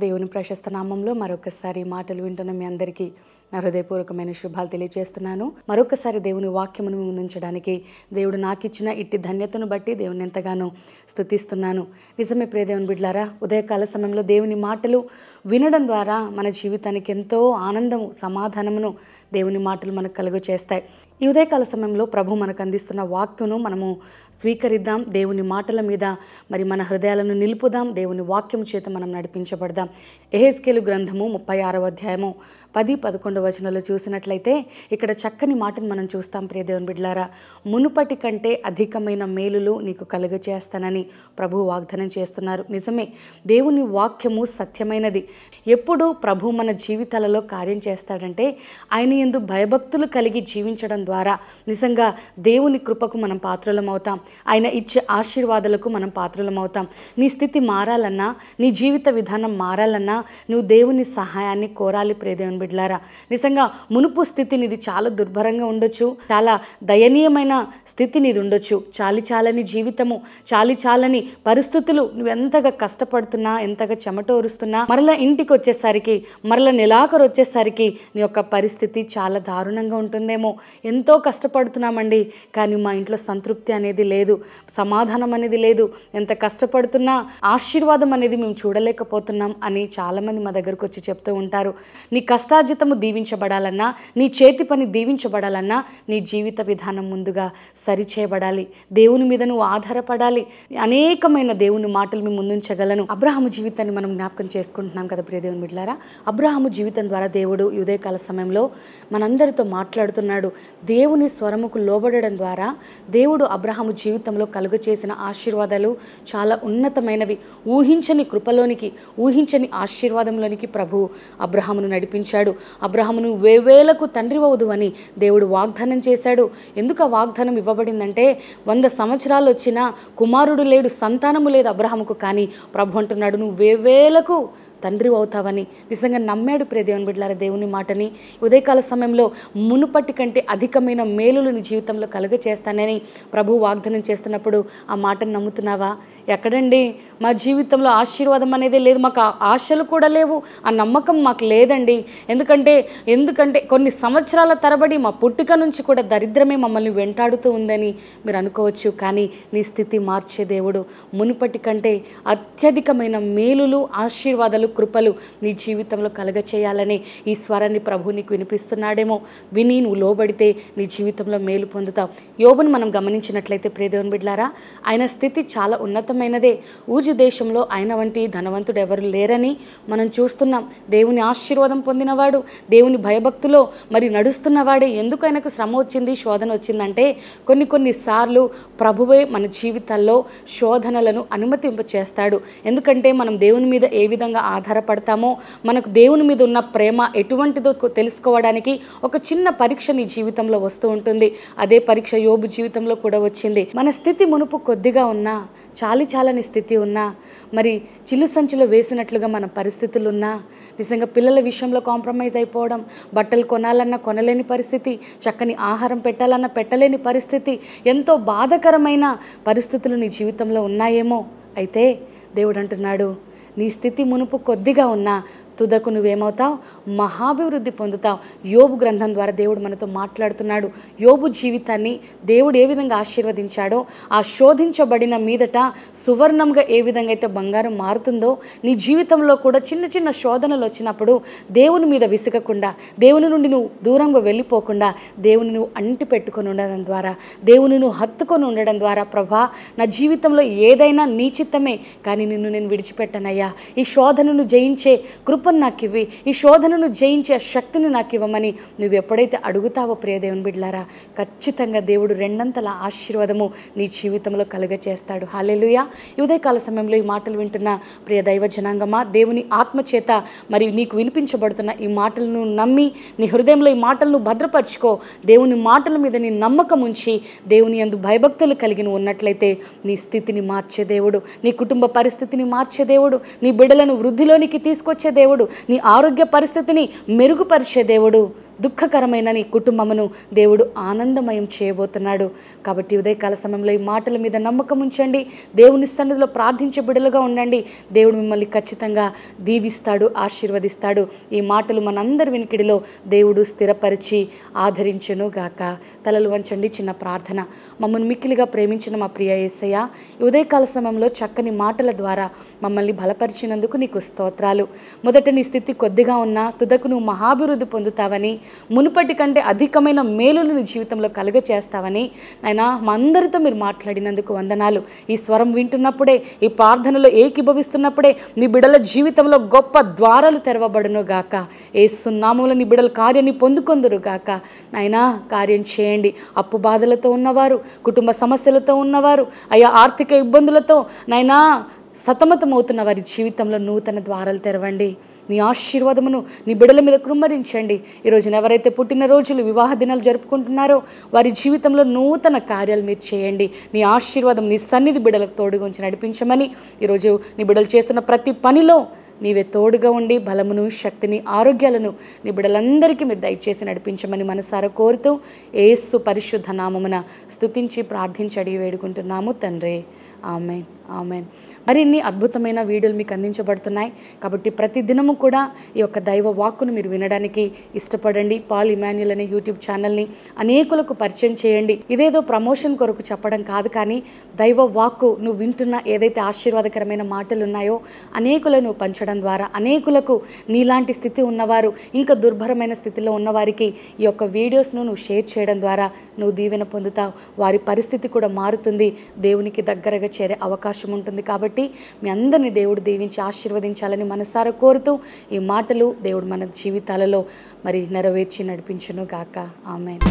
దేవుని ప్రశస్త నామంలో మరొకసారి మాటలు వింటున్న మీ అందరికీ నా హృదయపూర్వకమైన శుభాలు తెలియజేస్తున్నాను. మరొకసారి దేవుని వాక్యమును ముందుంచడానికి దేవుడు నాకు ఇచ్చిన ఇట్టి ధన్యతను బట్టి దేవుని ఎంతగానో స్తుతిస్తున్నాను. నిజమే ప్రియ దేవుని బిడ్డలారా, ఉదయకాల సమయంలో దేవుని మాటలు వినడం ద్వారా మన జీవితానికి ఎంతో ఆనందము, సమాధానమును దేవుని మాటలు మనకు కలుగ చేస్తాయి. ఈ ఉదయకాల సమయంలో ప్రభు మనకు అందిస్తున్న వాక్యను మనము స్వీకరిద్దాం. దేవుని మాటల మీద మరి మన హృదయాలను నిలుపుదాం. దేవుని వాక్యం చేత మనం నడిపించబడదాం. యెహెజ్కేలు గ్రంథము 36వ అధ్యాయము 10-11 వచనాలు చూసినట్లయితే ఇక్కడ చక్కని మాటను మనం చూస్తాం. ప్రియ దేవుని బిడ్డలారా, మునుపటి కంటే అధికమైన మేలులు నీకు కలుగజేస్తానని ప్రభు వాగ్దానం చేస్తున్నారు. నిజమే, దేవుని వాక్యము సత్యమైనది. ఎప్పుడు ప్రభు మన జీవితాలలో కార్యం చేస్తాడంటే ఆయన యందు భయభక్తులు కలిగి జీవించడం ద్వారా నిజంగా దేవుని కృపకు మనం పాత్రులం అవుతాం. ఆయన ఇచ్చే ఆశీర్వాదాలకు మనం పాత్రులం అవుతాం. నీ స్థితి మారాలన్నా, నీ జీవిత విధానం మారాలన్నా నువ్వు దేవుని సహాయాన్ని కోరాలి. ప్రియ దేవుని బిడ్డలారా, నిజంగా మునుపు స్థితి నీది చాలా దుర్భరంగా ఉండొచ్చు, చాలా దయనీయమైన స్థితి నీది ఉండొచ్చు. చాలని జీవితము, చాలని పరిస్థితులు, నువ్వు ఎంతగా కష్టపడుతున్నా, ఎంతగా చెమటోరుస్తున్నా, మరలా ఇంటికి వచ్చేసరికి, మరలా నెలాఖరు వచ్చేసరికి నీ యొక్క పరిస్థితి చాలా దారుణంగా ఉంటుందేమో. ఎంతో కష్టపడుతున్నామండి, కానీ మా ఇంట్లో సంతృప్తి అనేది లేదు, సమాధానం అనేది లేదు, ఎంత కష్టపడుతున్నా ఆశీర్వాదం అనేది మేము చూడలేకపోతున్నాం అని చాలామంది మా దగ్గరకు వచ్చి చెప్తూ ఉంటారు. నీ కష్టార్జితము దీవించబడాలన్నా, నీ చేతి పని దీవించబడాలన్నా నీ జీవిత విధానం ముందుగా సరిచేయబడాలి. దేవుని మీద నువ్వు ఆధారపడాలి. అనేకమైన దేవుని మాటలు మేము ముందుంచగలను. అబ్రహాము జీవితాన్ని మనం జ్ఞాపకం చేసుకుంటున్నాం కదా ప్రియ దేవుని బిడ్డలారా. అబ్రహాము జీవితం ద్వారా దేవుడు ఈ ఉదయకాల సమయంలో మనందరితో మాట్లాడుతున్నాడు. దేవుని స్వరముకు లోబడడం ద్వారా దేవుడు అబ్రహాము జీవితంలో కలుగ చేసిన ఆశీర్వాదాలు చాలా ఉన్నతమైనవి. ఊహించని కృపలోనికి, ఊహించని ఆశీర్వాదంలోనికి ప్రభు అబ్రహామును నడిపించాడు. అబ్రహామును వేవేలకు తండ్రి అవుదు అని దేవుడు వాగ్దానం చేశాడు. ఎందుకు ఆ వాగ్దానం ఇవ్వబడిందంటే 100 సంవత్సరాలు వచ్చినా కుమారుడు లేడు, సంతానము లేదు అబ్రహాముకు. కానీ ప్రభు అంటున్నాడు, నువ్వు వేవేలకు తండ్రి అవుతావని. నిజంగా నమ్మాడు ప్రియ దేవుని బిడ్డలారా దేవుని మాటని. ఉదయకాల సమయంలో మునుపటి కంటే అధికమైన మేలులు నీ జీవితంలో కలుగ చేస్తానని ప్రభు వాగ్దానం చేస్తున్నప్పుడు ఆ మాటను నమ్ముతున్నావా? ఎక్కడండి, మా జీవితంలో ఆశీర్వాదం అనేది లేదు, మాకు ఆశలు కూడా లేవు, ఆ నమ్మకం మాకు లేదండి. ఎందుకంటే కొన్ని సంవత్సరాల తరబడి మా పుట్టుక నుంచి కూడా దరిద్రమే మమ్మల్ని వెంటాడుతూ ఉందని మీరు అనుకోవచ్చు. కానీ నీ స్థితి మార్చే దేవుడు మునుపటి కంటే అత్యధికమైన మేలులు, ఆశీర్వాదాలు, కృపలు నీ జీవితంలో కలగ చేయాలని ఈ స్వరాన్ని ప్రభు నీకు వినిపిస్తున్నాడేమో. విని నువ్వు లోబడితే నీ జీవితంలో మేలు పొందుతావు. యోబును మనం గమనించినట్లయితే ప్రియ దేవుని బిడ్డలారా, ఆయన స్థితి చాలా ఉన్నతమైనదే. ఊజు దేశంలో ఆయన వంటి ధనవంతుడు ఎవరు లేరని మనం చూస్తున్నాం. దేవుని ఆశీర్వాదం పొందినవాడు, దేవుని భయభక్తులో మరి నడుస్తున్నవాడే. ఎందుకు ఆయనకు శ్రమ వచ్చింది, శోధన వచ్చిందంటే కొన్నిసార్లు ప్రభువే మన జీవితాల్లో శోధనలను అనుమతింప చేస్తాడు. ఎందుకంటే మనం దేవుని మీద ఏ విధంగా ఆధారపడతామో, మనకు దేవుని మీద ఉన్న ప్రేమ ఎటువంటిదో తెలుసుకోవడానికి ఒక చిన్న పరీక్ష నీ జీవితంలో వస్తూ ఉంటుంది. అదే పరీక్ష యోబు జీవితంలో కూడా వచ్చింది. మన స్థితి మునుపు కొద్దిగా ఉన్నా, చాలని స్థితి ఉన్నా, మరి చిల్లు సంచిలో వేసినట్లుగా మన పరిస్థితులు ఉన్నా, నిజంగా పిల్లల విషయంలో కాంప్రమైజ్ అయిపోవడం, బట్టలు కొనాలన్నా కొనలేని పరిస్థితి, చక్కని ఆహారం పెట్టాలన్నా పెట్టలేని పరిస్థితి, ఎంతో బాధాకరమైన పరిస్థితులు నీ జీవితంలో ఉన్నాయేమో. అయితే దేవుడు అంటున్నాడు, నీ స్థితి మునుపు కొద్దిగా ఉన్నా తుదకు నువ్వేమవుతావు? మహాభివృద్ధి పొందుతావు. యోబు గ్రంథం ద్వారా దేవుడు మనతో మాట్లాడుతున్నాడు. యోబు జీవితాన్ని దేవుడు ఏ విధంగా ఆశీర్వదించాడో, ఆ శోధించబడిన మీదట సువర్ణంగా ఏ విధంగా అయితే బంగారం మారుతుందో, నీ జీవితంలో కూడా చిన్న శోధనలు వచ్చినప్పుడు దేవుని మీద విసుగకుండా, దేవుని నుండి నువ్వు దూరంగా వెళ్ళిపోకుండా దేవుని నువ్వు అంటి పెట్టుకొని ఉండడం ద్వారా, దేవుని నువ్వు హత్తుకొని ఉండడం ద్వారా, ప్రభా నా జీవితంలో ఏదైనా నీ చిత్తమే, కానీ నిన్ను నేను విడిచిపెట్టనయ్యా, ఈ శోధనను జయించే కృపను నాకు ఇవ్వి, ఈ శోధనను జయించే శక్తిని నాకు ఇవ్వమని నువ్వు ఎప్పుడైతే అడుగుతావో ప్రియ దేవుని బిడ్డలారా, ఖచ్చితంగా దేవుడు రెండంతల ఆశీర్వాదము నీ జీవితంలో కలుగ చేస్తాడు. హల్లెలూయా. ఈ ఉదయకాల సమయంలో ఈ మాటలు వింటున్న ప్రియ దైవ జనాంగమా, దేవుని ఆత్మచేత మరి నీకు వినిపించబడుతున్న ఈ మాటలను నమ్మి నీ హృదయంలో ఈ మాటలను భద్రపరుచుకో. దేవుని మాటల మీద నీ నమ్మకం ఉంచి దేవుని యందు భయభక్తులు కలిగి ఉన్నట్లయితే నీ స్థితిని మార్చే దేవుడు, నీ కుటుంబ పరిస్థితిని మార్చే దేవుడు, నీ బిడ్డలను వృద్ధిలోనికి తీసుకొచ్చే దేవుడు, నీ ఆరోగ్య పరిస్థితిని మెరుగుపరిచే దేవుడు దుఃఖకరమైన నీ కుటుంబమును దేవుడు ఆనందమయం చేయబోతున్నాడు. కాబట్టి ఉదయకాల సమయంలో ఈ మాటల మీద నమ్మకం ఉంచండి. దేవుని సన్నిధిలో ప్రార్థించే బిడ్డలుగా ఉండండి. దేవుడు మిమ్మల్ని ఖచ్చితంగా దీవిస్తాడు, ఆశీర్వదిస్తాడు. ఈ మాటలు మనందరి వినికిడిలో దేవుడు స్థిరపరిచి ఆదరించెను గాక. తలలు వంచండి. చిన్న ప్రార్థన. మమ్మల్ని మిక్కిలిగా ప్రేమించిన మా ప్రియ యేసయ్య, ఈ ఉదయకాల సమయంలో చక్కని మాటల ద్వారా మమ్మల్ని బలపరిచినందుకు నీకు స్తోత్రాలు. మొదట నీ స్థితి కొద్దిగా ఉన్నా తుదకు నువ్వు మహాభివృద్ధి పొందుతావని, మునుపటి కంటే అధికమైన మేలులు నీ జీవితంలో కలుగచేస్తావని నాయనా మా అందరితో మీరు మాట్లాడినందుకు వందనాలు. ఈ స్వరం వింటున్నప్పుడే, ఈ ప్రార్థనలో ఏకీభవిస్తున్నప్పుడే నీ బిడ్డల జీవితంలో గొప్ప ద్వారాలు తెరవబడును గాక. యేసు నామములో నీ బిడ్డల కార్యాన్ని పొందుకొందురు గాక. నాయనా కార్యం చేయండి. అప్పు బాధలతో ఉన్నవారు, కుటుంబ సమస్యలతో ఉన్నవారు, అయ్యా ఆర్థిక ఇబ్బందులతో నాయనా సతమతమవుతున్న వారి జీవితంలో నూతన ద్వారాలు తెరవండి. నీ ఆశీర్వాదమును నీ బిడ్డల మీద కృమ్మరించండి. ఈరోజున ఎవరైతే పుట్టినరోజులు, వివాహ దినాలు జరుపుకుంటున్నారో వారి జీవితంలో నూతన కార్యాలు మీరు చేయండి. నీ ఆశీర్వాదం, నీ సన్నిధి బిడ్డలకు తోడుగా ఉంచి నడిపించమని, ఈరోజు నీ బిడ్డలు చేస్తున్న ప్రతి పనిలో నీవే తోడుగా ఉండి బలమును, శక్తిని, ఆరోగ్యాలను నీ బిడ్డలందరికీ మీరు దయచేసి నడిపించమని మనసారా కోరుతూ యేసు పరిశుద్ధ నామమున స్తుతించి ప్రార్థించి అడిగి వేడుకుంటున్నాము తండ్రి. Amen, amen. మరిన్ని అద్భుతమైన వీడియోలు మీకు అందించబడుతున్నాయి. కాబట్టి ప్రతి దినము కూడా ఈ యొక్క దైవ వాక్కును మీరు వినడానికి ఇష్టపడండి. పాల్ ఇమాన్యుల్ అనే యూట్యూబ్ ఛానల్ని అనేకులకు పరిచయం చేయండి. ఇదేదో ప్రమోషన్ కొరకు చెప్పడం కాదు, కానీ దైవ వాక్కు నువ్వు వింటున్న ఏదైతే ఆశీర్వాదకరమైన మాటలు ఉన్నాయో అనేకులను నువ్వు పంచడం ద్వారా, అనేకులకు నీలాంటి స్థితి ఉన్నవారు, ఇంకా దుర్భరమైన స్థితిలో ఉన్నవారికి ఈ యొక్క వీడియోస్ను నువ్వు షేర్ చేయడం ద్వారా నువ్వు దీవెన పొందుతావు. వారి పరిస్థితి కూడా మారుతుంది, దేవునికి దగ్గరగా చేరే అవకాశం ఉంటుంది. కాబట్టి మీ అందరినీ దేవుడు దీవించి ఆశీర్వదించాలని మనసారా కోరుతూ ఈ మాటలు దేవుడు మన జీవితాలలో మరి నెరవేర్చి నడిపించును గాక. ఆమేన్.